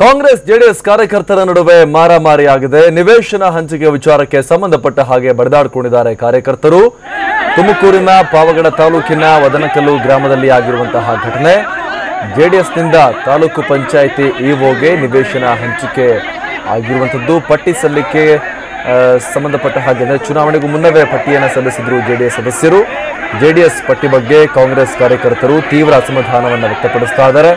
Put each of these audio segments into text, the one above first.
Congress JDS ಕಾರ್ಯಕರ್ತರ ನಡುವೆ ಮಾರಾಮಾರಿಯಾಗಿದೆ. ನಿವೇಶನ ಹಂಚಿಕೆ ವಿಚಾರಕ್ಕೆ ಸಂಬಂಧಪಟ್ಟ ಹಾಗೆ ಬಡಿದಾಡಿಕೊಂಡಿದ್ದಾರೆ ಕಾರ್ಯಕರ್ತರು. ತುಮಕೂರಿನ ಪಾವಗಡ ತಾಲೂಕಿನ ವದನಕಲ್ಲು ಗ್ರಾಮದಲ್ಲಿ ಆಗಿರುವಂತಹ ಘಟನೆ. ಜೆಡಿಎಸ್ನಿಂದ ತಾಲೂಕು ಪಂಚಾಯಿತಿ ಇಒಗೆ ನಿವೇಶನ ಹಂಚಿಕೆ ಆಗಿರುವಂತದ್ದು. ಪಟ್ಟಿ ಸಲ್ಲಿಕೆ ಸಂಬಂಧಪಟ್ಟ ಹಾಗೆ ಚುನಾವಣೆಗೂ ಮುನ್ನವೇ ಪಟ್ಟಿಯನ್ನು ಸಲ್ಲಿಸಿದ್ರು ಜೆಡಿಎಸ್ ಸದಸ್ಯರು. ಜೆಡಿಎಸ್ ಪಟ್ಟಿ ಬಗ್ಗೆ ಕಾಂಗ್ರೆಸ್ ಕಾರ್ಯಕರ್ತರು ತೀವ್ರ ಅಸಮಾಧಾನವನ್ನು ವ್ಯಕ್ತಪಡಿಸ್ತಾ ಇದ್ದಾರೆ.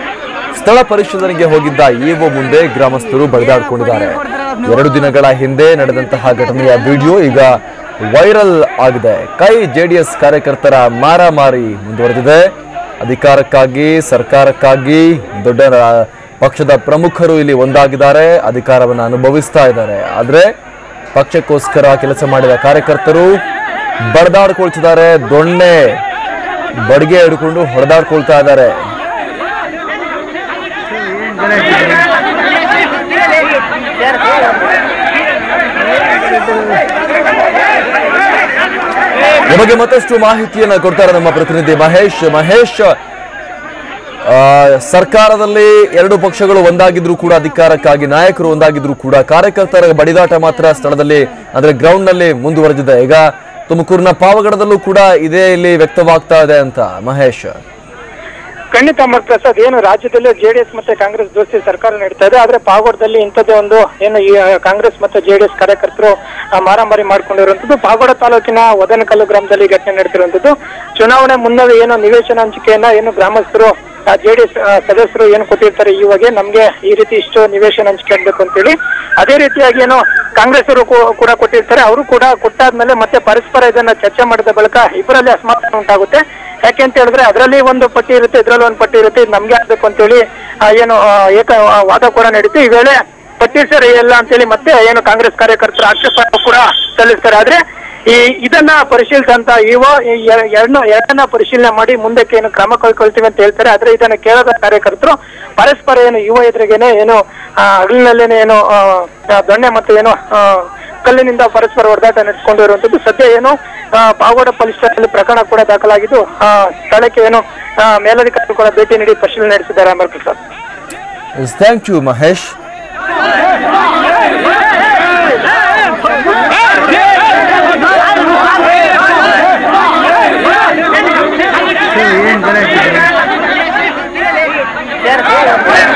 ಸ್ಥಳ ಪರಿಶೀಲನೆಗೆ ಹೋಗಿದ್ದ ಇಒ ಮುಂದೆ ಗ್ರಾಮಸ್ಥರು ಬಡಿದಾಡಿಕೊಂಡಿದ್ದಾರೆ. 2 ದಿನಗಳ ಹಿಂದೆ ನಡೆದಂತಹ ಘಟನೆಯ ವಿಡಿಯೋ ಈಗ ವೈರಲ್ ಆಗಿದೆ. ಜೆಡಿಎಸ್ ಕಾರ್ಯಕರ್ತರ ಮಾರಾಮಾರಿ ಮುಂದುವರೆದಿದೆ. ಅಧಿಕಾರಕ್ಕಾಗಿ, ಸರ್ಕಾರಕ್ಕಾಗಿ ದೊಡ್ಡ ಪಕ್ಷದ ಪ್ರಮುಖರು ಇಲ್ಲಿ ಒಂದಾಗಿದ್ದಾರೆ, ಅಧಿಕಾರವನ್ನು ಅನುಭವಿಸ್ತಾ ಇದ್ದಾರೆ. ಆದ್ರೆ ಪಕ್ಷಕ್ಕೋಸ್ಕರ ಕೆಲಸ ಮಾಡಿದ ಕಾರ್ಯಕರ್ತರು ಬಡಿದಾಡ್ಕೊಳ್ತಿದ್ದಾರೆ. ದೊಣ್ಣೆ ಬಡಿಗೆ ಹಿಡ್ಕೊಂಡು ಹೊಡೆದಾಡ್ಕೊಳ್ತಾ ಇದ್ದಾರೆ. ನಮಗೆ ಮತ್ತಷ್ಟು ಮಾಹಿತಿಯನ್ನು ಕೊಡ್ತಾರೆ ನಮ್ಮ ಪ್ರತಿನಿಧಿ ಮಹೇಶ್. ಸರ್ಕಾರದಲ್ಲಿ 2 ಪಕ್ಷಗಳು ಒಂದಾಗಿದ್ರು ಕೂಡ, ಅಧಿಕಾರಕ್ಕಾಗಿ ನಾಯಕರು ಒಂದಾಗಿದ್ರು ಕೂಡ, ಕಾರ್ಯಕರ್ತರ ಬಡಿದಾಟ ಮಾತ್ರ ಸ್ಥಳದಲ್ಲಿ ಅಂದ್ರೆ ಗ್ರೌಂಡ್ ನಲ್ಲಿ ಮುಂದುವರೆದಿದೆ. ಈಗ ತುಮಕೂರಿನ ಪಾವಗಡದಲ್ಲೂ ಕೂಡ ಇದೇ ಇಲ್ಲಿ ವ್ಯಕ್ತವಾಗ್ತಾ ಇದೆ ಅಂತ ಮಹೇಶ್. ಖಂಡಿತ ಅಮರ್ ಪ್ರಸಾದ್, ಏನು ರಾಜ್ಯದಲ್ಲಿ ಜೆಡಿಎಸ್ ಮತ್ತೆ ಕಾಂಗ್ರೆಸ್ ದೋಸ್ತಿ ಸರ್ಕಾರ ನಡೀತಾ ಇದೆ. ಆದ್ರೆ ಪಾವಗಡದಲ್ಲಿ ಇಂಥದ್ದೇ ಒಂದು ಏನು ಈ ಕಾಂಗ್ರೆಸ್ ಮತ್ತೆ ಜೆಡಿಎಸ್ ಕಾರ್ಯಕರ್ತರು ಮಾರಾಮಾರಿ ಮಾಡ್ಕೊಂಡಿರುವಂತದ್ದು. ಪಾವಗಡ ತಾಲೂಕಿನ ವದನಕಲ್ಲು ಗ್ರಾಮದಲ್ಲಿ ಘಟನೆ ನಡೆದಿರುವಂತದ್ದು. ಚುನಾವಣೆ ಮುನ್ನವೇ ಏನು ನಿವೇಶನ ಹಂಚಿಕೆಯನ್ನ ಏನು ಗ್ರಾಮಸ್ಥರು ಜೆಡಿಎಸ್ ಸದಸ್ಯರು ಏನು ಕೊಟ್ಟಿರ್ತಾರೆ ಇವಾಗ ನಮ್ಗೆ ಈ ರೀತಿ ಇಷ್ಟು ನಿವೇಶನ ಹಂಚಿಕೆ ಆಗ್ಬೇಕು ಅಂತೇಳಿ, ಅದೇ ರೀತಿಯಾಗಿ ಏನು ಕಾಂಗ್ರೆಸ್ ಅವರು ಕೂಡ ಕೊಟ್ಟಿರ್ತಾರೆ. ಅವರು ಕೂಡ ಕೊಟ್ಟಾದ್ಮೇಲೆ ಮತ್ತೆ ಪರಸ್ಪರ ಇದನ್ನ ಚರ್ಚೆ ಮಾಡಿದ ಬಳಿಕ ಇಬ್ಬರಲ್ಲಿ ಅಸಮಾಧಾನ ಉಂಟಾಗುತ್ತೆ. ಯಾಕೆ ಅಂತ ಹೇಳಿದ್ರೆ ಅದರಲ್ಲಿ ಒಂದು ಪಟ್ಟಿ ಇರುತ್ತೆ, ಇದ್ರಲ್ಲಿ ಒಂದು ಪಟ್ಟಿ ಇರುತ್ತೆ, ಇದು ನಮ್ಗೆ ಆಗ್ಬೇಕು ಅಂತೇಳಿ ಏನು ವಾದ ಕೂಡ ನಡೀತು. ಈ ವೇಳೆ ಪಟ್ಟಿ ಸರಿ ಇಲ್ಲ ಅಂತೇಳಿ ಮತ್ತೆ ಏನು ಕಾಂಗ್ರೆಸ್ ಕಾರ್ಯಕರ್ತರು ಆಕ್ಷೇಪ ಕೂಡ ಸಲ್ಲಿಸ್ತಾರೆ. ಆದ್ರೆ ಇದನ್ನ ಪರಿಶೀಲಿಸಂತ ಎರಡನ್ನ ಪರಿಶೀಲನೆ ಮಾಡಿ ಮುಂದಕ್ಕೆ ಏನು ಕ್ರಮ ಕೈಗೊಳ್ತೀವಿ ಅಂತ ಹೇಳ್ತಾರೆ. ಆದ್ರೆ ಇದನ್ನ ಕೇಳದ ಕಾರ್ಯಕರ್ತರು ಪರಸ್ಪರ ಏನು ಯುವ ಎದುರಿಗೇನೆ ಏನು ಹಗಲಿನಲ್ಲೇನೆ ಏನು ದೊಣ್ಣೆ ಮತ್ತೆ ಏನು ಕಲ್ಲಿನಿಂದ ಪರಸ್ಪರ ಹೊಡೆದಾಟ ನಡೆಸಿಕೊಂಡಿರುವಂತದ್ದು. ಸದ್ಯ ಏನು ಪಾವಗಡ ಪೊಲೀಸ್ ಠಾಣೆಯಲ್ಲಿ ಪ್ರಕರಣ ಕೂಡ ದಾಖಲಾಗಿದ್ದು ಸ್ಥಳಕ್ಕೆ ಏನು ಮೇಲಧಿಕಾರಿಗಳು ಕೂಡ ಭೇಟಿ ನೀಡಿ ಪರಿಶೀಲನೆ ನಡೆಸಿದ್ದಾರೆ. Amar Prasad, thank you Mahesh. Yeah.